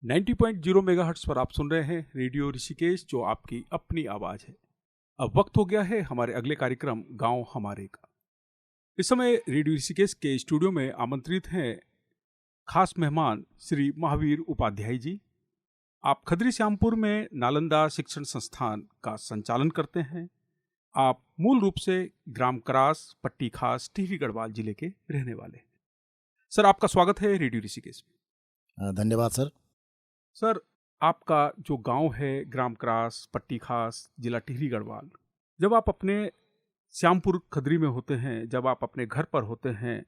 90.0 megahertz पर आप सुन रहे हैं रेडियो ऋषिकेश, जो आपकी अपनी आवाज़ है। अब वक्त हो गया है हमारे अगले कार्यक्रम गांव हमारे का। इस समय रेडियो ऋषिकेश के स्टूडियो में आमंत्रित हैं खास मेहमान श्री महावीर उपाध्याय जी। आप खदरी श्यामपुर में नालंदा शिक्षण संस्थान का संचालन करते हैं। आप मूल रूप से ग्राम करास, पट्टी खास, टिहरी गढ़वाल जिले के रहने वाले हैं। सर, आपका स्वागत है रेडियो ऋषिकेश में। धन्यवाद सर। सर, आपका जो गांव है ग्राम क्रास, पट्टी खास, जिला टिहरी गढ़वाल, जब आप अपने श्यामपुर खदरी में होते हैं, जब आप अपने घर पर होते हैं,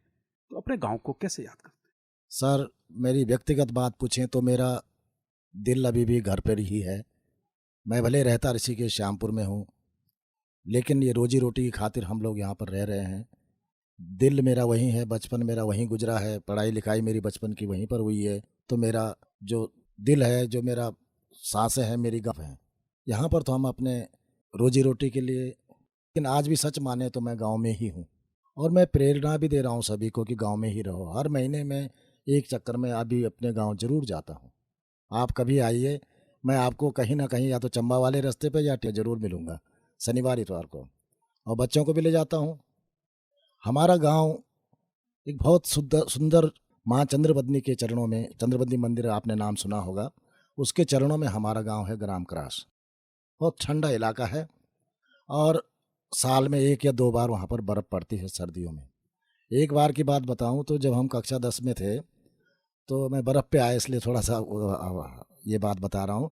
तो अपने गांव को कैसे याद करते हैं? सर, मेरी व्यक्तिगत बात पूछें तो मेरा दिल अभी भी घर पर ही है। मैं भले रहता ऋषिकेश श्यामपुर में हूँ, लेकिन ये रोजी रोटी की खातिर हम लोग यहाँ पर रह रहे हैं। दिल मेरा वहीं है, बचपन मेरा वहीं गुजरा है, पढ़ाई लिखाई मेरी बचपन की वहीं पर हुई है। तो मेरा जो दिल है, जो मेरा सांसें हैं, मेरी गप हैं। यहाँ पर तो हम अपने रोजी रोटी के लिए, लेकिन आज भी सच माने तो मैं गाँव में ही हूँ। और मैं प्रेरणा भी दे रहा हूँ सभी को कि गाँव में ही रहो। हर महीने में एक चक्कर में अभी अपने गाँव ज़रूर जाता हूँ। आप कभी आइए, मैं आपको कहीं ना कहीं या तो चंबा वाले रास्ते पे या ज़रूर मिलूँगा शनिवार इतवार को। और बच्चों को भी ले जाता हूँ। हमारा गांव एक बहुत सुंदर सुंदर माँ चंद्रबदनी के चरणों में, चंद्रबदनी मंदिर आपने नाम सुना होगा, उसके चरणों में हमारा गांव है ग्राम क्रास। बहुत ठंडा इलाका है और साल में 1 या 2 बार वहाँ पर बर्फ़ पड़ती है सर्दियों में। एक बार की बात बताऊँ तो जब हम कक्षा 10 में थे, तो मैं बर्फ़ पे आया इसलिए थोड़ा-सा ये बात बता रहा हूँ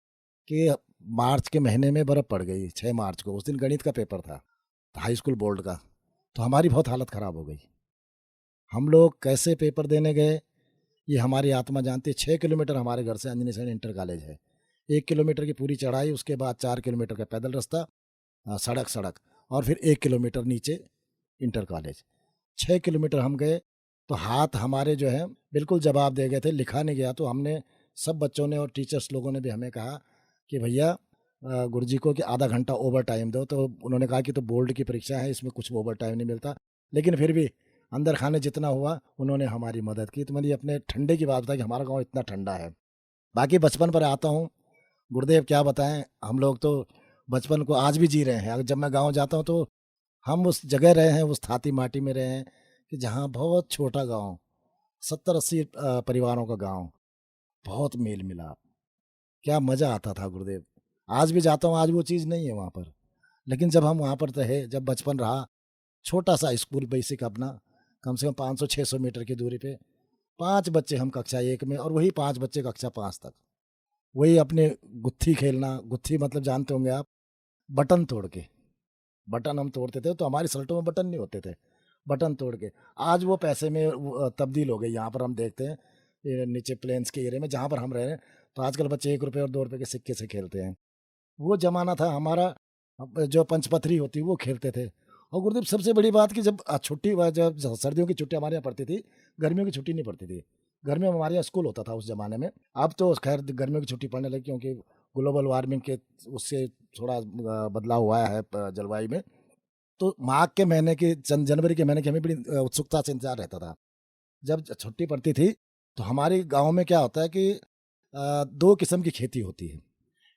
कि मार्च के महीने में बर्फ़ पड़ गई, 6 मार्च को। उस दिन गणित का पेपर था, हाई स्कूल बोर्ड का। तो हमारी बहुत हालत ख़राब हो गई। हम लोग कैसे पेपर देने गए, ये हमारी आत्मा जानती है। 6 किलोमीटर हमारे घर से अंजनी सैन इंटर कॉलेज है। 1 किलोमीटर की पूरी चढ़ाई, उसके बाद 4 किलोमीटर का पैदल रास्ता, सड़क और फिर 1 किलोमीटर नीचे इंटर कॉलेज। 6 किलोमीटर हम गए, तो हाथ हमारे जो है बिल्कुल जवाब दे गए थे, लिखा नहीं गया। तो हमने, सब बच्चों ने और टीचर्स लोगों ने भी हमें कहा कि भैया गुरुजी को कि आधा घंटा ओवर टाइम दो। तो उन्होंने कहा कि तो बोर्ड की परीक्षा है, इसमें कुछ ओवर टाइम नहीं मिलता। लेकिन फिर भी अंदर खाने जितना हुआ उन्होंने हमारी मदद की। तो मैंने अपने ठंडे की बात बताई कि हमारा गाँव इतना ठंडा है। बाकी बचपन पर आता हूँ, गुरुदेव क्या बताएं, हम लोग तो बचपन को आज भी जी रहे हैं। अगर जब मैं गाँव जाता हूँ तो हम उस जगह रहे हैं, उस थाती माटी में रहे हैं कि जहाँ बहुत छोटा गाँव, 70-80 परिवारों का गाँव, बहुत मेल मिलाप, क्या मज़ा आता था गुरुदेव। आज भी जाता हूँ, आज वो चीज़ नहीं है वहाँ पर। लेकिन जब हम वहाँ पर रहे, जब बचपन रहा, छोटा-सा स्कूल बेसिक अपना, कम से कम 500-600 मीटर की दूरी पे, 5 बच्चे हम कक्षा 1 में और वही 5 बच्चे कक्षा 5 तक। वही अपने गुत्थी खेलना, गुत्थी मतलब जानते होंगे आप, बटन तोड़ के। बटन हम तोड़ते थे, तो हमारी शर्टों में बटन नहीं होते थे, बटन तोड़ के। आज वो पैसे में तब्दील हो गई। यहाँ पर हम देखते हैं, ये नीचे प्लेन्स के एरिया में जहाँ पर हम रह रहे हैं, तो आजकल बच्चे 1 रुपये और 2 रुपये के सिक्के से खेलते हैं। वो ज़माना था हमारा। जो पंचपथरी होती वो खेलते थे। और गुरुदेव सबसे बड़ी बात कि जब छुट्टी जब सर्दियों की छुट्टी हमारे यहाँ पड़ती थी, गर्मियों की छुट्टी नहीं पड़ती थी। गर्मियों में हमारे यहाँ स्कूल होता था उस ज़माने में। अब तो खैर गर्मियों की छुट्टी पड़ने लगी, क्योंकि ग्लोबल वार्मिंग के उससे थोड़ा बदलाव हुआ है जलवायु में। तो माघ के महीने की, जनवरी के महीने की हमें बड़ी उत्सुकता से इंतजार रहता था। जब छुट्टी पड़ती थी, तो हमारे गाँव में क्या होता है कि 2 किस्म की खेती होती है।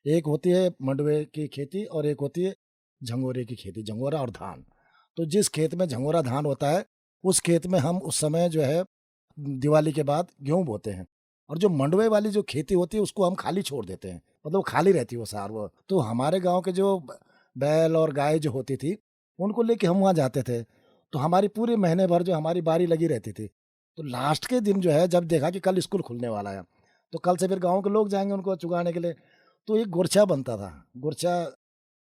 एक होती है मंडुवे की खेती और एक होती है झंगोरे की खेती, झंगोरा और धान। तो जिस खेत में झंगोरा धान होता है, उस खेत में हम उस समय जो है दिवाली के बाद गेहूँ बोते हैं। और जो मंडुवे वाली जो खेती होती है, उसको हम खाली छोड़ देते हैं, मतलब खाली रहती है वो सार वो। तो हमारे गाँव के जो बैल और गाय जो होती थी, उनको लेके हम वहाँ जाते थे। तो हमारी पूरे महीने भर जो हमारी बारी लगी रहती थी। तो लास्ट के दिन जो है, जब देखा कि कल स्कूल खुलने वाला है, तो कल से फिर गाँव के लोग जाएँगे उनको चुगाने के लिए। तो एक गोरछा बनता था। गोरछा,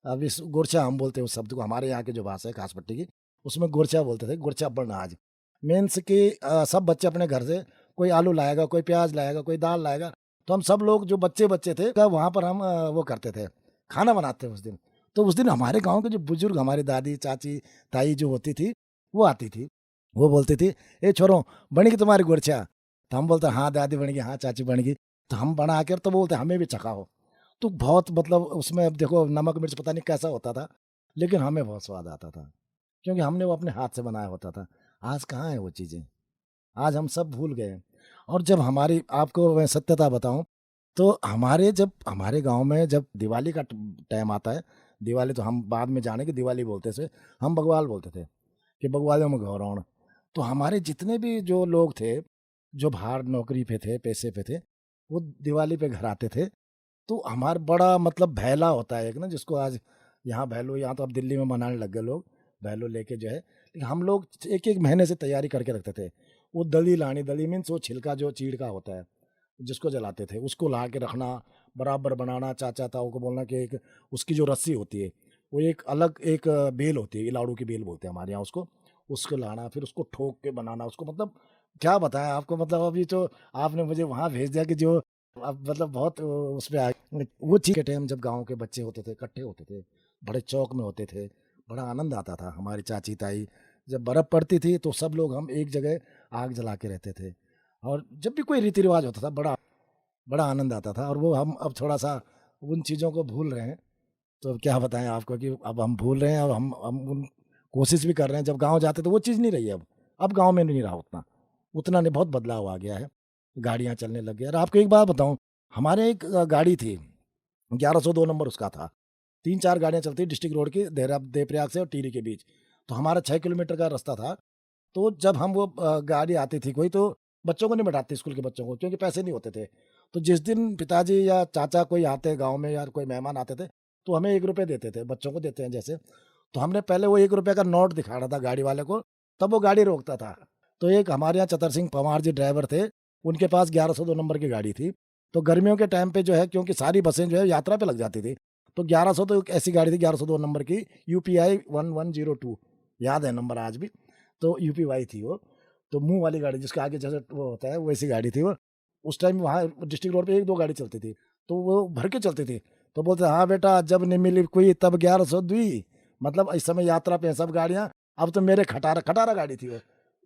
अब इस गोरछा हम बोलते हैं उस शब्द को, हमारे यहाँ की जो भाषा है खास पट्टी की, उसमें गोरछा बोलते थे, गोरछा बनाज। मीन्स कि सब बच्चे अपने घर से, कोई आलू लाएगा, कोई प्याज लाएगा, कोई दाल लाएगा। तो हम सब लोग जो बच्चे थे, तब वहाँ पर हम वो करते थे, खाना बनाते थे उस दिन। तो उस दिन हमारे गाँव के जो बुजुर्ग, हमारी दादी, चाची, ताई जो होती थी, वो आती थी। वो बोलती थी, "ए छोरो, बन गई तुम्हारी गोरछा?" तो हम बोलते, "हाँ दादी बन गई, हाँ चाची बन गई।" तो हम बना के, तो बोलते, "हमें भी चखाओ।" तो बहुत, मतलब उसमें अब देखो नमक मिर्च पता नहीं कैसा होता था, लेकिन हमें बहुत स्वाद आता था, क्योंकि हमने वो अपने हाथ से बनाया होता था। आज कहाँ है वो चीज़ें, आज हम सब भूल गए हैं। और जब हमारी, आपको मैं सत्यता बताऊं, तो हमारे गांव में जब दिवाली का टाइम आता है, दिवाली तो हम बाद में जाने की दिवाली बोलते थे, हम बग्वाल बोलते थे कि बग्वालियों में घौरौण। तो हमारे जितने भी जो लोग थे, जो बाहर नौकरी पे थे, पैसे पे थे, वो दिवाली पे घर आते थे। तो हमारा बड़ा मतलब भैला होता है एक ना, जिसको आज यहाँ भैलो, यहाँ तो अब दिल्ली में मनाने लग गए लोग, भैलो लेके जो है, लेकिन हम लोग एक एक महीने से तैयारी करके रखते थे। वो दली लानी, दली मीन्स वो छिलका जो चीड़ का होता है जिसको जलाते थे, उसको ला के रखना, बराबर बनाना, चाचा ताऊ को बोलना कि एक उसकी जो रस्सी होती है, वो एक अलग एक बेल होती है, इलाड़ू की बेल बोलते हैं हमारे यहाँ उसको, उसको लाना, फिर उसको ठोक के बनाना उसको, मतलब क्या बताएं आपको, मतलब अभी तो आपने मुझे वहाँ भेज दिया कि जो अब मतलब बहुत उस पे आ वो चीज़ के टाइम जब गाँव के बच्चे होते थे, इकट्ठे होते थे, बड़े चौक में होते थे, बड़ा आनंद आता था। हमारी चाची ताई जब बर्फ़ पड़ती थी तो सब लोग हम एक जगह आग जला के रहते थे, और जब भी कोई रीति रिवाज होता था बड़ा बड़ा आनंद आता था। और वो हम अब थोड़ा सा उन चीज़ों को भूल रहे हैं। तो क्या बताएं आपको कि अब हम भूल रहे हैं, अब हम उन कोशिश भी कर रहे हैं। जब गांव जाते तो वो चीज़ नहीं रही है अब गांव में नहीं रहा उतना, उतना नहीं, बहुत बदलाव आ गया है, गाड़ियां चलने लग गई। और आपको एक बात बताऊं, हमारे एक गाड़ी थी, 1102 नंबर उसका था, 3-4 गाड़ियां चलती डिस्ट्रिक्ट रोड की, देहरा देवप्रयाग से और टिहरी के बीच। तो हमारा 6 किलोमीटर का रास्ता था। तो जब हम वो गाड़ी आती थी कोई, तो बच्चों को नहीं बैठाते, स्कूल के बच्चों को, क्योंकि पैसे नहीं होते थे। तो जिस दिन पिताजी या चाचा कोई आते गांव में, या कोई मेहमान आते थे, तो हमें 1 रुपये देते थे, बच्चों को देते हैं जैसे। तो हमने पहले वो 1 रुपये का नोट दिखाना था गाड़ी वाले को, तब वो गाड़ी रोकता था। तो एक हमारे यहाँ चतर सिंह पवार जी ड्राइवर थे, उनके पास 1102 नंबर की गाड़ी थी। तो गर्मियों के टाइम पे जो है, क्योंकि सारी बसें जो है यात्रा पे लग जाती थी, तो 1100 तो एक ऐसी गाड़ी थी, 1102 नंबर की, यूपीआई 1102, याद है नंबर आज भी। तो यूपीवाई थी वो, तो मुंह वाली गाड़ी जिसके आगे जैसे वो होता है, वैसी गाड़ी थी वो। उस टाइम वहाँ डिस्ट्रिक्ट रोड पे 1-2 गाड़ी चलती थी, तो वो भर के चलती थी। तो बोलते हाँ बेटा, जब नहीं मिली कोई तब 1100 दुई, मतलब इस समय यात्रा पे हैं सब गाड़ियाँ। अब तो मेरे खटारा खटारा गाड़ी थी वो,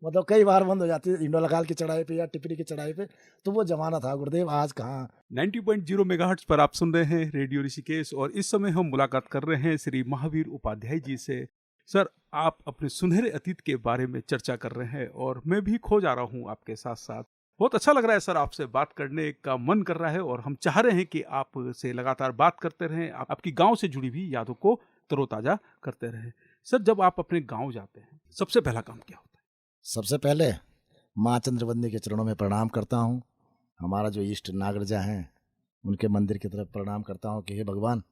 मतलब कई बार बंद हो जाती है इंडोलखाल की चढ़ाई पे या टिपरी की चढ़ाई पे। तो वो जमाना था गुरुदेव, आज कहाँ। 90.0 मेगाहर्ट्ज पर आप सुन रहे हैं रेडियो ऋषिकेश और इस समय हम मुलाकात कर रहे हैं श्री महावीर उपाध्याय जी से। सर, आप अपने सुनहरे अतीत के बारे में चर्चा कर रहे हैं और मैं भी खो जा रहा हूं आपके साथ साथ। बहुत अच्छा लग रहा है सर, आपसे बात करने का मन कर रहा है और हम चाह रहे हैं कि आपसे लगातार बात करते रहें, आपकी गांव से जुड़ी हुई यादों को तरोताजा करते रहें। सर, जब आप अपने गांव जाते हैं, सबसे पहला काम क्या होता है? सबसे पहले माँ चंद्रवंदनी के चरणों में प्रणाम करता हूँ। हमारा जो इष्ट नागरजा हैं, उनके मंदिर की तरफ प्रणाम करता हूँ कि हे भगवान,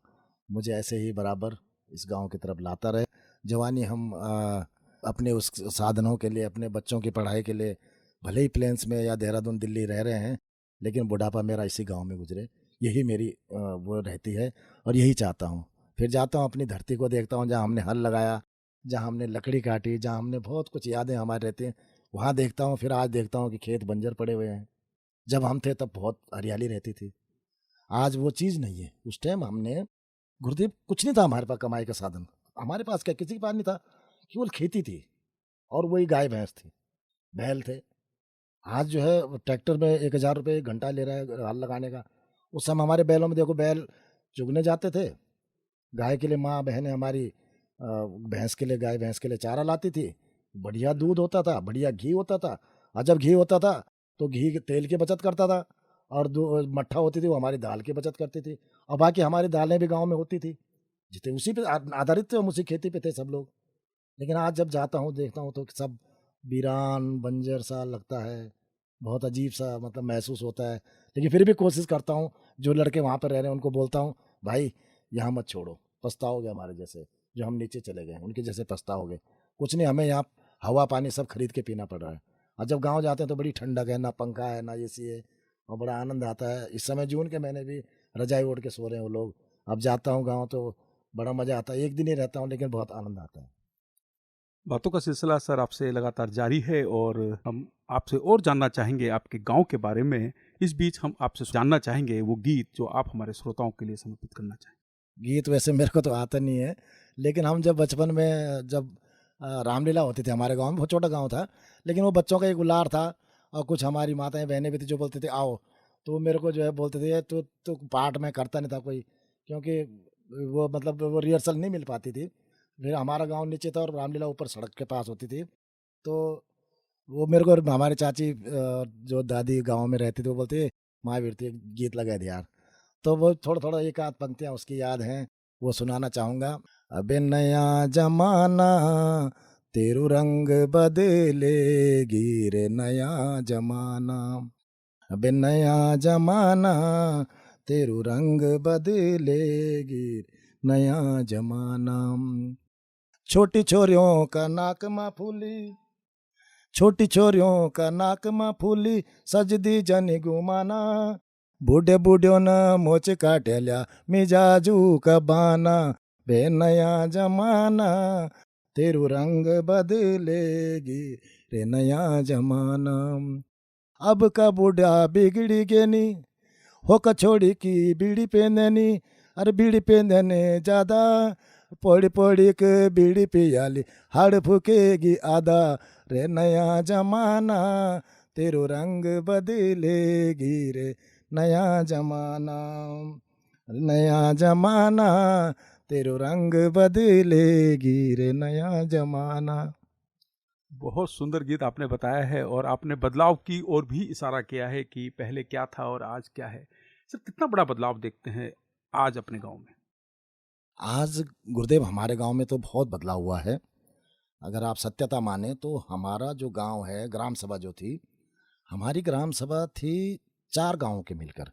मुझे ऐसे ही बराबर इस गांव की तरफ लाता रहे। जवानी हम अपने उस साधनों के लिए, अपने बच्चों की पढ़ाई के लिए, भले ही प्लेन्स में या देहरादून दिल्ली रह रहे हैं, लेकिन बुढ़ापा मेरा इसी गांव में गुजरे, यही मेरी वो रहती है, और यही चाहता हूँ। फिर जाता हूँ अपनी धरती को देखता हूँ, जहाँ हमने हल लगाया, जहाँ हमने लकड़ी काटी, जहाँ हमने बहुत कुछ यादें हमारी रहती हैं, वहाँ देखता हूँ। फिर आज देखता हूँ कि खेत बंजर पड़े हुए हैं। जब हम थे तब बहुत हरियाली रहती थी, आज वो चीज़ नहीं है। उस टाइम हमने, गुरुदेव, कुछ नहीं था हमारे पास कमाई का साधन, हमारे पास क्या, किसी के पास नहीं था, केवल खेती थी, और वही गाय भैंस थी, बैल थे। आज जो है ट्रैक्टर में 1,000 रुपये एक घंटा ले रहा है हल लगाने का। उस समय हमारे बैलों में देखो, बैल चुगने जाते थे, गाय के लिए माँ बहनें हमारी भैंस के लिए, गाय भैंस के लिए चारा लाती थी, बढ़िया दूध होता था, बढ़िया घी होता था। और जब घी होता था तो घी के तेल की बचत करता था, और मट्ठा होती थी वो हमारी दाल की बचत करती थी। और बाकी हमारी दालें भी गांव में होती थी, जितने उसी पे आधारित थे, हम उसी खेती पे थे सब लोग। लेकिन आज जब जाता हूँ देखता हूँ तो सब वीरान बंजर सा लगता है, बहुत अजीब सा मतलब महसूस होता है। लेकिन फिर भी कोशिश करता हूँ, जो लड़के वहाँ पर रह रहे हैं उनको बोलता हूँ, भाई यहाँ मत छोड़ो, पछताओगे हमारे जैसे, जो हम नीचे चले गए उनके जैसे पछताओगे। कुछ नहीं, हमें यहाँ हवा पानी सब खरीद के पीना पड़ रहा है। और जब गाँव जाते हैं तो बड़ी ठंडक है, ना पंखा है ना एसी है, और बड़ा आनंद आता है। इस समय जून के महीने भी रजाई ओढ़ के सो रहे हैं वो लोग। अब जाता हूँ गाँव तो बड़ा मज़ा आता है, एक दिन ही रहता हूँ लेकिन बहुत आनंद आता है। बातों का सिलसिला सर आपसे लगातार जारी है और हम आपसे और जानना चाहेंगे आपके गांव के बारे में। इस बीच हम आपसे जानना चाहेंगे वो गीत जो आप हमारे श्रोताओं के लिए समर्पित करना चाहेंगे। गीत वैसे मेरे को तो आता नहीं है, लेकिन हम जब बचपन में जब रामलीला होती थी हमारे गांव में, बहुत छोटा गांव था, लेकिन वो बच्चों का एक उल्लार था। और कुछ हमारी माताएं बहनें भी थी जो बोलते थे आओ, तो वो मेरे को जो है बोलते थे तो पार्ट में करता नहीं था कोई, क्योंकि वो मतलब वो रिहर्सल नहीं मिल पाती थी। फिर हमारा गांव नीचे था और रामलीला ऊपर सड़क के पास होती थी। तो वो मेरे को, हमारी चाची जो दादी गांव में रहती थी, वो बोलती महावीर थे, एक गीत लगाए थे यार, तो वो थोड़ा-थोड़ा एक आध पंक्तियाँ उसकी याद हैं, वो सुनाना चाहूँगा। अबे नया ज़माना तेरू रंग बदलेगी रे नया ज़माना, अबे नया ज़माना तेरू रंग बदलेगी नया ज़माना। छोटी छोरियों का नाक माँ फूली, छोटी छोरियों का नाक माँ फूली, सजदी जनी गुमाना, बूढ़े बूढ़ियों न मोच काटेल्या मिजाजू का बाना, बे नया जमाना तेरू रंग बदलेगी रे नया जमाना। अब का बूढ़ा बिगड़ी गेनी हो कछोड़ी की बीड़ी पेंदनी, अरे बीड़ी पेंदने ज्यादा पौड़ी पौड़ी के बीड़ी पियाली हाड़ फूकेगी आधा, रे नया जमाना तेरो रंग बदलेगी रे नया जमाना, नया जमाना तेरो रंग बदलेगी रे नया जमाना। बहुत सुंदर गीत आपने बताया है और आपने बदलाव की ओर भी इशारा किया है कि पहले क्या था और आज क्या है। सर, कितना बड़ा बदलाव देखते हैं आज अपने गांव में? आज गुरुदेव हमारे गांव में तो बहुत बदलाव हुआ है। अगर आप सत्यता माने तो हमारा जो गांव है, ग्राम सभा जो थी, हमारी ग्राम सभा थी 4 गांवों के मिलकर।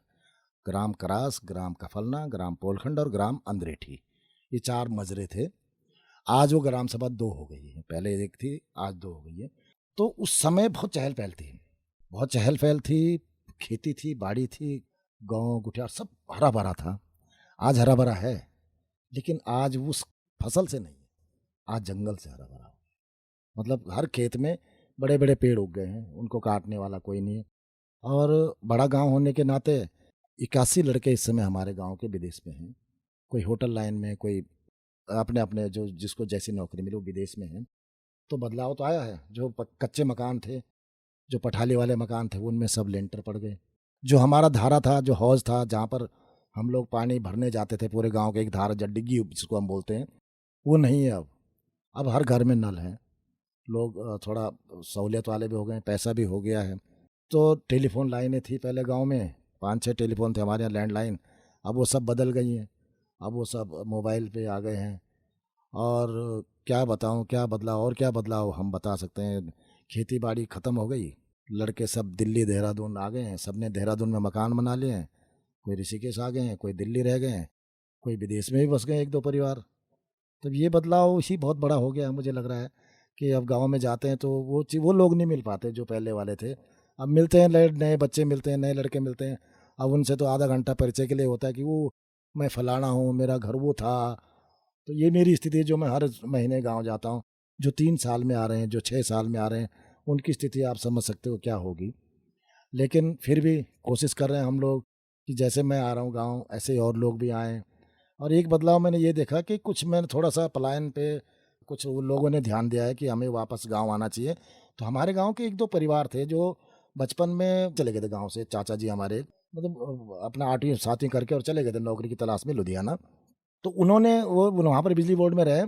ग्राम करास, ग्राम कफलना, ग्राम पोलखंड और ग्राम अंद्रेठी, ये 4 मजरे थे। आज वो ग्राम सभा 2 हो गई है, पहले 1 थी, आज 2 हो गई है। तो उस समय बहुत चहल पहल थी, बहुत चहल पहल थी, खेती थी, बाड़ी थी, गाँव गुठियार सब हरा भरा था। आज हरा भरा है, लेकिन आज उस फसल से नहीं, आज जंगल से हरा भरा। मतलब हर खेत में बड़े बड़े पेड़ उग गए हैं, उनको काटने वाला कोई नहीं है। और बड़ा गांव होने के नाते 81 लड़के इस समय हमारे गांव के विदेश में हैं। कोई होटल लाइन में, कोई अपने अपने जो जिसको जैसी नौकरी मिली वो विदेश में है। तो बदलाव तो आया है। जो कच्चे मकान थे, जो पठाली वाले मकान थे, उनमें सब लेंटर पड़ गए। जो हमारा धारा था, जो हौज था, जहाँ पर हम लोग पानी भरने जाते थे पूरे गांव के, एक धारा डिग्गी जिसको हम बोलते हैं, वो नहीं है अब। अब हर घर में नल है। लोग थोड़ा सहूलियत वाले भी हो गए, पैसा भी हो गया है। तो टेलीफोन लाइनें थी पहले गांव में, 5-6 टेलीफोन थे हमारे यहाँ, लैंडलाइन। अब वो सब बदल गई हैं, अब वो सब मोबाइल पे आ गए हैं। और क्या बताऊं, क्या बदलाव और क्या बदलाव हम बता सकते हैं। खेती बाड़ी ख़त्म हो गई, लड़के सब दिल्ली देहरादून आ गए हैं, सब ने देहरादून में मकान बना लिए हैं। कोई ऋषिकेश आ गए हैं, कोई दिल्ली रह गए हैं, कोई विदेश में भी बस गए 1-2 परिवार। तो ये बदलाव ही बहुत बड़ा हो गया है। मुझे लग रहा है कि अब गाँव में जाते हैं तो वो लोग नहीं मिल पाते जो पहले वाले थे। अब मिलते हैं, नए बच्चे मिलते हैं, नए लड़के मिलते हैं। अब उनसे तो आधा घंटा परिचय के लिए होता है कि वो मैं फलाना हूँ, मेरा घर वो था। तो ये मेरी स्थिति है, जो मैं हर महीने गाँव जाता हूँ। जो 3 साल में आ रहे हैं, जो 6 साल में आ रहे हैं, उनकी स्थिति आप समझ सकते हो क्या होगी। लेकिन फिर भी कोशिश कर रहे हैं हम लोग कि जैसे मैं आ रहा हूँ गाँव, ऐसे ही और लोग भी आएँ। और एक बदलाव मैंने ये देखा कि कुछ मैंने थोड़ा-सा पलायन पे कुछ वो लोगों ने ध्यान दिया है कि हमें वापस गाँव आना चाहिए। तो हमारे गाँव के 1-2 परिवार थे जो बचपन में चले गए थे गाँव से, चाचा जी हमारे, मतलब अपना 8वीं 7वीं करके और चले गए थे नौकरी की तलाश में लुधियाना। तो उन्होंने वो वहाँ पर बिजली बोर्ड में रहे,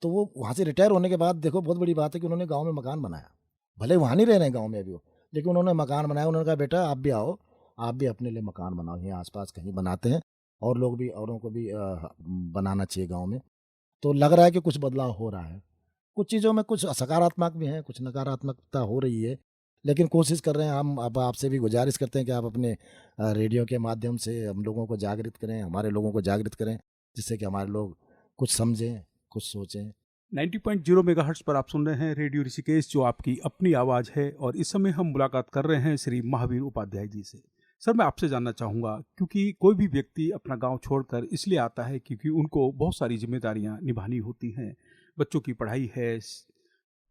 तो वो वहाँ से रिटायर होने के बाद देखो बहुत बड़ी बात है कि उन्होंने गाँव में मकान बनाया। भले वहाँ नहीं रह रहे हैं गाँव में अभी वो, लेकिन उन्होंने मकान बनाया। उन्होंने कहा बेटा आप भी आओ, आप भी अपने लिए मकान बनाओ, यहीं आस-पास कहीं बनाते हैं। और लोग भी, औरों को भी बनाना चाहिए गाँव में। तो लग रहा है कि कुछ बदलाव हो रहा है। कुछ चीज़ों में कुछ सकारात्मक भी हैं, कुछ नकारात्मकता हो रही है। लेकिन कोशिश कर रहे हैं हम, अब आपसे भी गुज़ारिश करते हैं कि आप अपने रेडियो के माध्यम से हम लोगों को जागृत करें, हमारे लोगों को जागृत करें, जिससे कि हमारे लोग कुछ समझें, कुछ सोचें। 90.0 मेगाहर्ट्ज़ पर आप सुन रहे हैं रेडियो ऋषिकेश, जो आपकी अपनी आवाज़ है। और इस समय हम मुलाकात कर रहे हैं श्री महावीर उपाध्याय जी से। सर, मैं आपसे जानना चाहूँगा, क्योंकि कोई भी व्यक्ति अपना गांव छोड़कर इसलिए आता है क्योंकि उनको बहुत सारी जिम्मेदारियां निभानी होती हैं। बच्चों की पढ़ाई है,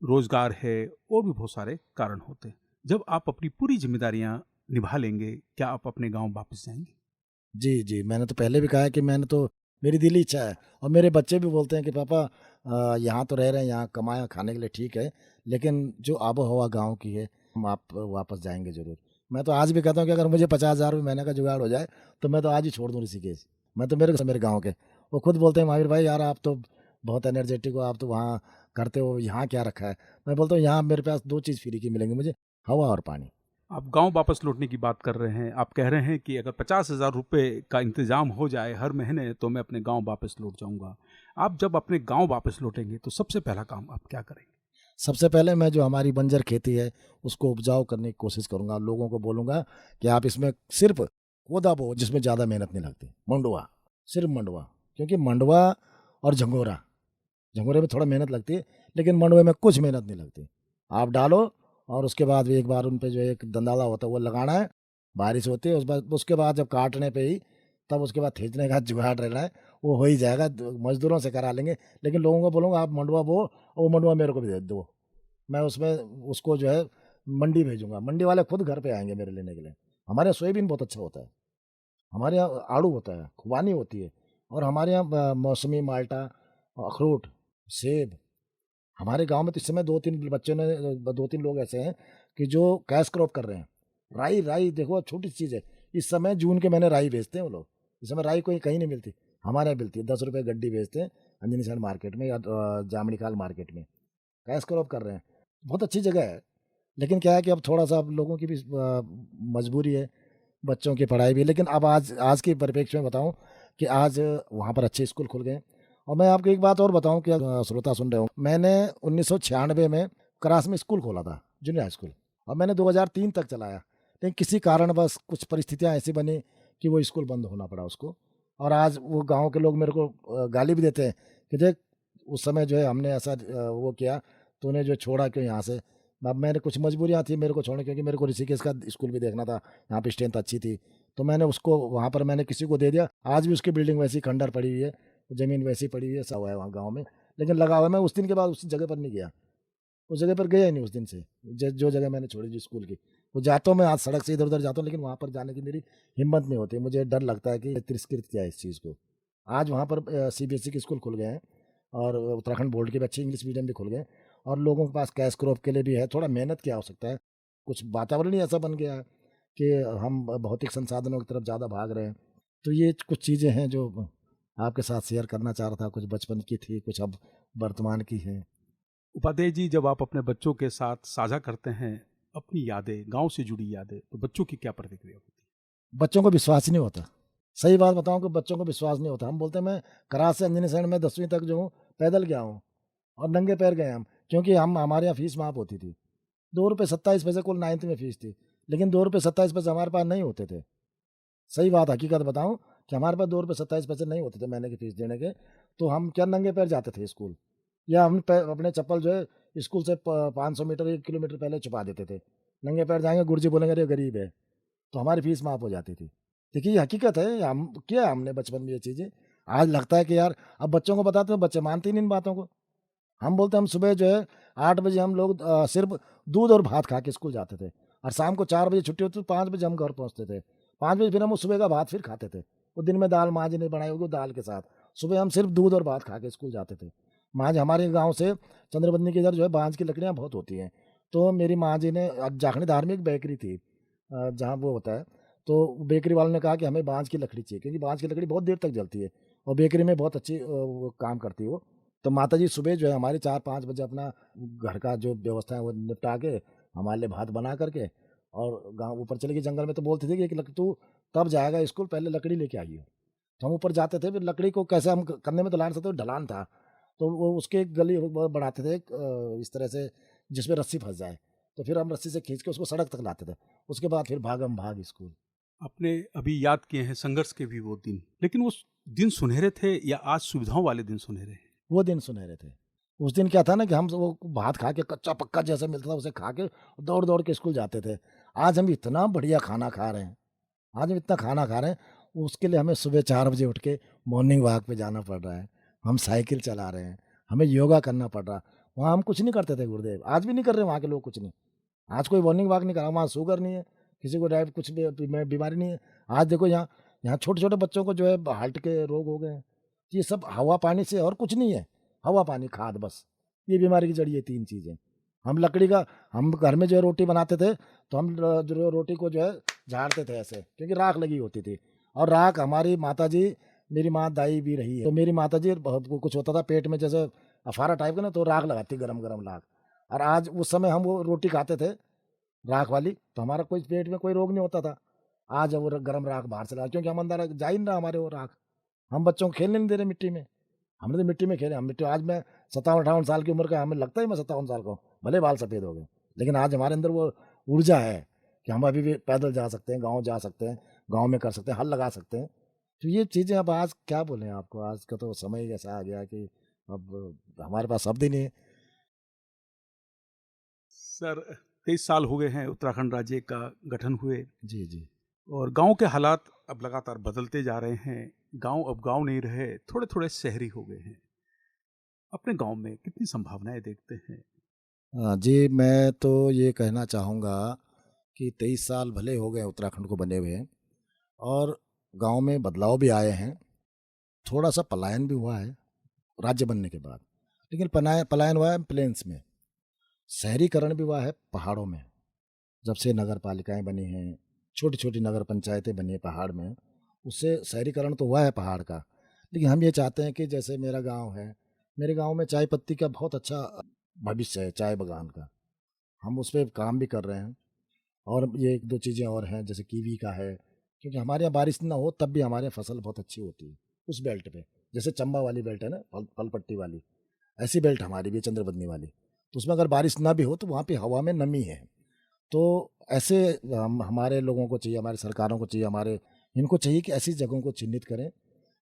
रोजगार है, और भी बहुत सारे कारण होते हैं। जब आप अपनी पूरी जिम्मेदारियां निभा लेंगे, क्या आप अपने गांव वापस जाएंगे? जी, जी, मैंने तो पहले भी कहा है कि मैंने तो, मेरी दिली इच्छा है। और मेरे बच्चे भी बोलते हैं कि पापा यहाँ तो रह रहे हैं, यहाँ कमाया खाने के लिए ठीक है, लेकिन जो आबो-हवा गाँव की है, हम आप वापस जाएँगे ज़रूर। मैं तो आज भी कहता हूँ कि अगर मुझे 50,000 रुपए महीने का जुगाड़ हो जाए, तो मैं तो आज ही छोड़ दूँ ऋषिकेश। मैं तो मेरे गाँव के। वो खुद बोलते हैं महावीर भाई यार आप तो बहुत एनर्जेटिक हो, आप तो वहाँ करते हो, यहाँ क्या रखा है? मैं बोलता हूँ यहाँ मेरे पास 2 चीज़ फ्री की मिलेंगी मुझे, हवा और पानी। आप गांव वापस लौटने की बात कर रहे हैं। आप कह रहे हैं कि अगर 50,000 रुपये का इंतजाम हो जाए हर महीने तो मैं अपने गांव वापस लौट जाऊंगा। आप जब अपने गांव वापस लौटेंगे तो सबसे पहला काम आप क्या करेंगे? सबसे पहले मैं जो हमारी बंजर खेती है उसको उपजाऊ करने की कोशिश करूंगा। लोगों को बोलूंगा कि आप इसमें सिर्फ कोदा बो जिसमें ज़्यादा मेहनत नहीं लगती, मंडुआ, सिर्फ मंडुआ। क्योंकि मंडुआ और झंगोरा, झंगोरे में थोड़ा मेहनत लगती है लेकिन मंडुए में कुछ मेहनत नहीं लगती। आप डालो और उसके बाद भी एक बार उन पे जो एक दंदाला होता है वो लगाना है, बारिश होती है उसके बाद जब काटने पे ही, तब उसके बाद खींचने का जुगाड़ रहना है, वो हो ही जाएगा। मजदूरों से करा लेंगे। लेकिन लोगों को बोलूँगा आप मंडुआ बो और वो मंडुआ मेरे को भी दे दो। मैं उसमें उसको जो है मंडी भेजूँगा, मंडी वाले खुद घर पे आएँगे मेरे लेने के लिए। हमारे यहाँ सोयाबीन बहुत अच्छा होता है, हमारे यहाँ आड़ू होता है, खुबानी होती है और हमारे यहाँ मौसमी, माल्टा, अखरोट, सेब। हमारे गाँव में तो इस समय 2-3 बच्चों ने 2-3 लोग ऐसे हैं कि जो कैश क्रॉप कर रहे हैं। राई राई देखो छोटी सी चीज़ है। इस समय जून के महीने राई बेचते हैं वो लोग। इस समय राई कोई कहीं नहीं मिलती, हमारे यहाँ मिलती है। 10 रुपये गड्डी बेचते हैं अंजनी सैंड मार्केट में या जामड़ी खाल मार्केट में। कैश क्रॉप कर रहे हैं, बहुत अच्छी जगह है। लेकिन क्या है कि अब थोड़ा-सा अब लोगों की भी मजबूरी है, बच्चों की पढ़ाई भी। लेकिन अब आज आज के परिप्रेक्ष्य में बताऊँ कि आज वहाँ पर अच्छे स्कूल खुल गए। और मैं आपको एक बात और बताऊँ कि श्रोता सुन रहे हो, मैंने 1996 में क्रास में स्कूल खोला था, जूनियर हाई स्कूल, और मैंने 2003 तक चलाया। लेकिन किसी कारणवश कुछ परिस्थितियाँ ऐसी बनी कि वो स्कूल बंद होना पड़ा उसको। और आज वो गाँव के लोग मेरे को गाली भी देते हैं कि देख उस समय जो है हमने ऐसा वो किया, तूने जो छोड़ा क्यों यहाँ से। अब मैंने कुछ मजबूरियाँ थी मेरे को छोड़ने, क्योंकि मेरे को ऋषिकेश का स्कूल भी देखना था, यहाँ पे स्ट्रेंथ अच्छी थी, तो मैंने उसको वहाँ पर मैंने किसी को दे दिया। आज भी उसकी बिल्डिंग वैसी खंडर पड़ी हुई है, ज़मीन वैसी पड़ी हुई है, सब है वहाँ गाँव में। लेकिन लगा हुआ है, मैं उस दिन के बाद उस जगह पर नहीं गया, उस जगह पर गया ही नहीं उस दिन से। जो जगह मैंने छोड़ी जो स्कूल की, वो जाता हूँ मैं आज सड़क से इधर उधर जाता हूँ, लेकिन वहाँ पर जाने की मेरी हिम्मत नहीं होती। मुझे डर लगता है कि तिरस्कृत किया है इस चीज़ को। आज वहाँ पर सीबीएसई के स्कूल खुल गए हैं और उत्तराखंड बोर्ड के भी अच्छे इंग्लिश मीडियम भी खुल गए, और लोगों के पास कैश क्रॉप के लिए भी है। थोड़ा मेहनत की आवश्यकता है। कुछ वातावरण ही ऐसा बन गया है कि हम भौतिक संसाधनों की तरफ ज़्यादा भाग रहे हैं। तो ये कुछ चीज़ें हैं जो आपके साथ शेयर करना चाह रहा था। कुछ बचपन की थी, कुछ अब वर्तमान की है। उपाध्याय जी, जब आप अपने बच्चों के साथ साझा करते हैं अपनी यादें, गांव से जुड़ी यादें, तो बच्चों की क्या प्रतिक्रिया होती है? बच्चों को विश्वास ही नहीं होता। सही बात बताऊँ कि बच्चों को विश्वास नहीं होता। हम बोलते हैं मैं करास से अंजनी सैंड में 10वीं तक जो हूँ पैदल गया हूँ और नंगे पैर गए हम, क्योंकि हमारे यहाँ फीस माफ़ होती थी। ₹2.27 कुल 9th में फीस थी, लेकिन ₹2.27 हमारे पास नहीं होते थे। सही बात हकीकत बताऊँ कि हमारे पास ₹2.27 नहीं होते थे महीने की फीस देने के, तो हम क्या नंगे पैर जाते थे स्कूल, या हम अपने चप्पल जो है स्कूल से 500 मीटर 1 किलोमीटर पहले छुपा देते थे। नंगे पैर जाएँगे, गुरुजी बोलेंगे अरे गरीब है, तो हमारी फीस माफ़ हो जाती थी। देखिए ये हकीकत है, हम किया है हमने बचपन में ये चीज़ें। आज लगता है कि यार अब बच्चों को बताते हैं, बच्चे मानते ही नहीं इन बातों को। हम बोलते हैं हम सुबह जो है 8 बजे हम लोग सिर्फ़ दूध और भात खा के स्कूल जाते थे, और शाम को 4 बजे छुट्टी होती तो 5 बजे हम घर पहुँचते थे। 5 बजे फिर हम वो सुबह का भात फिर खाते थे। वो दिन में दाल माँ जी ने बनाई होगी दाल के साथ। सुबह हम सिर्फ़ दूध और भात खा के स्कूल जाते थे। माँ जी हमारे गाँव से चंद्रबंदनी के इधर जो है बाँस की लकड़ियाँ बहुत होती हैं। तो मेरी माँ जी ने जाखनी धार में एक बेकरी थी, जहाँ वो होता है, तो बेकरी वाले ने कहा कि हमें बाँस की लकड़ी चाहिए, क्योंकि बाँस की लकड़ी बहुत देर तक जलती है और बेकरी में बहुत अच्छी वो काम करती है वो। तो माताजी सुबह जो है हमारे 4-5 बजे अपना घर का जो व्यवस्था है वो निपटा के हमारे लिए भात बना करके और गाँव ऊपर चले गए जंगल में। तो बोलते थे कि एक तू तब जाएगा स्कूल, पहले लकड़ी लेके आइए। तो हम ऊपर जाते थे, फिर लकड़ी को कैसे हम कंधे में तो ला नहीं सकते, ढलान था, तो वो उसके एक गली वो बढ़ाते थे इस तरह से जिसमें रस्सी फंस जाए, तो फिर हम रस्सी से खींच के उसको सड़क तक लाते थे। उसके बाद फिर भागम भाग स्कूल। आपने अभी याद किए हैं संघर्ष के भी वो दिन, लेकिन वो दिन सुनहरे थे या आज सुविधाओं वाले दिन सुनहरे हैं? वो दिन सुनहरे थे। उस दिन क्या था ना कि हम वो भात खा के कच्चा-पक्का जैसा मिलता था उसे खा के दौड़-दौड़ के स्कूल जाते थे। आज हम इतना बढ़िया खाना खा रहे हैं, आज हम इतना खाना खा रहे हैं, उसके लिए हमें सुबह 4 बजे उठ के मॉर्निंग वॉक पे जाना पड़ रहा है। हम साइकिल चला रहे हैं, हमें योगा करना पड़ रहा है। वहाँ हम कुछ नहीं करते थे गुरुदेव, आज भी नहीं कर रहे वहाँ के लोग कुछ नहीं। आज कोई मॉर्निंग वॉक नहीं कर रहा, वहाँ शुगर नहीं है, किसी को डायब कुछ भी बीमारी नहीं है। आज देखो यहाँ यहाँ छोटे-छोटे बच्चों को जो है हार्ट के रोग हो गए हैं। ये सब हवा पानी से और कुछ नहीं है। हवा, पानी, खाद बस, ये बीमारी की जड़ ये 3 चीज़ें। हम लकड़ी का हम घर में जो है रोटी बनाते थे, तो हम जो रोटी को जो है झाड़ते थे ऐसे, क्योंकि राख लगी होती थी, और राख हमारी माताजी, मेरी माँ दाई भी रही है, तो मेरी माताजी कुछ होता था पेट में जैसे अफारा टाइप का ना, तो राख लगाती गरम-गरम राख। और आज उस समय हम वो रोटी खाते थे, राख वाली, तो हमारा कोई पेट में कोई रोग नहीं होता था। आज वो गर्म राख बाहर से ला, क्योंकि हम अंदर जा ही नहीं रहा हमारे वो राख। हम बच्चों को खेलने नहीं दे रहे मिट्टी में। हमने तो मिट्टी में खेले, हम मिट्टी, आज मैं 57-58 साल की उम्र का, हमें लगता है मैं 57 साल का हूँ, भले बाल सफ़ेद हो गए, लेकिन आज हमारे अंदर वो ऊर्जा है कि हम अभी भी पैदल जा सकते हैं, गाँव जा सकते हैं, गाँव में कर सकते हैं, हल लगा सकते हैं। तो ये चीज़ें अब आज क्या बोलें आपको, आज का तो समय ही ऐसा आ गया कि अब हमारे पास शब्द ही नहीं है। सर 23 साल हो गए हैं उत्तराखंड राज्य का गठन हुए, जी, जी। और गांव के हालात अब लगातार बदलते जा रहे हैं। गांव अब गांव नहीं रहे, थोड़े थोड़े शहरी हो गए हैं। अपने गांव में कितनी संभावनाएं देखते हैं? जी, मैं तो ये कहना चाहूँगा कि 23 साल भले हो गए उत्तराखंड को बने हुए, और गाँव में बदलाव भी आए हैं, थोड़ा-सा पलायन भी हुआ है राज्य बनने के बाद। लेकिन पलायन हुआ है प्लेन्स में, शहरीकरण भी हुआ है पहाड़ों में। जब से नगर पालिकाएँ बनी हैं, छोटी-छोटी नगर पंचायतें बनी हैं पहाड़ में, उससे शहरीकरण तो हुआ है पहाड़ का। लेकिन हम ये चाहते हैं कि जैसे मेरा गाँव है, मेरे गाँव में चाय पत्ती का बहुत अच्छा भविष्य है, चाय बागान का। हम उस पे काम भी कर रहे हैं, और ये 1-2 चीज़ें और हैं, जैसे कीवी का है, क्योंकि हमारे यहाँ बारिश ना हो तब भी हमारे यहाँ फसल बहुत अच्छी होती है उस बेल्ट पे। जैसे चंबा वाली बेल्ट है ना, फल पट्टी वाली, ऐसी बेल्ट हमारी भी है, चंद्रबदनी वाली। तो उसमें अगर बारिश ना भी हो तो वहाँ पे हवा में नमी है। तो ऐसे हम, हमारे लोगों को चाहिए, हमारी सरकारों को चाहिए, हमारे इनको चाहिए कि ऐसी जगहों को चिन्हित करें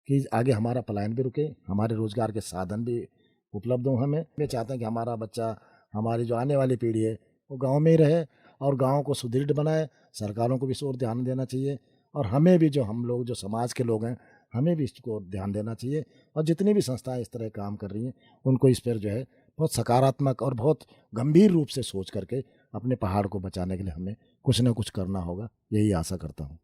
कि आगे हमारा पलायन भी रुके, हमारे रोज़गार के साधन भी उपलब्ध हों हमें। मैं चाहता हूँ कि हमारा बच्चा, हमारी जो आने वाली पीढ़ी है, वो गाँव में ही रहे और गाँव को सुदृढ़ बनाए। सरकारों को भी इस ओर ध्यान देना चाहिए, और हमें भी, जो हम लोग जो समाज के लोग हैं, हमें भी इसको ध्यान देना चाहिए। और जितनी भी संस्थाएँ इस तरह काम कर रही हैं, उनको इस पर जो है बहुत सकारात्मक और बहुत गंभीर रूप से सोच करके अपने पहाड़ को बचाने के लिए हमें कुछ न कुछ करना होगा, यही आशा करता हूँ।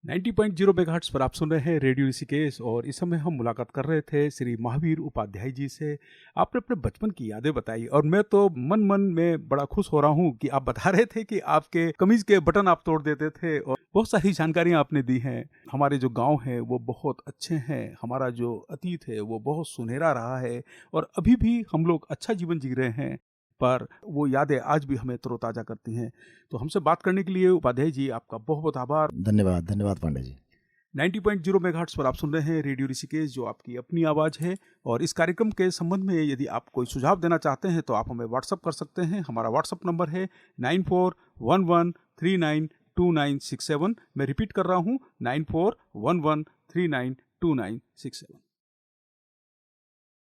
90.0 मेगाहर्ट्ज़ पर आप सुन रहे हैं रेडियो ऋषिकेश, और इस समय हम मुलाकात कर रहे थे श्री महावीर उपाध्याय जी से। आपने अपने बचपन की यादें बताई, और मैं तो मन में बड़ा खुश हो रहा हूँ कि आप बता रहे थे कि आपके कमीज के बटन आप तोड़ देते थे, और बहुत सारी जानकारियाँ आपने दी हैं। हमारे जो गाँव हैं वो बहुत अच्छे हैं, हमारा जो अतीत है वो बहुत सुनहरा रहा है, और अभी भी हम लोग अच्छा जीवन जी रहे हैं, पर वो यादें आज भी हमें तरोताज़ा करती हैं। तो हमसे बात करने के लिए उपाध्याय जी आपका बहुत बहुत आभार। धन्यवाद, धन्यवाद पांडे जी। 90.0 मेगाहर्ट्ज़ पर आप सुन रहे हैं रेडियो ऋषिकेश, जो आपकी अपनी आवाज़ है। और इस कार्यक्रम के संबंध में यदि आप कोई सुझाव देना चाहते हैं तो आप हमें व्हाट्सअप कर सकते हैं। हमारा व्हाट्सअप नंबर है 9411392967। मैं रिपीट कर रहा हूँ, 9411392967।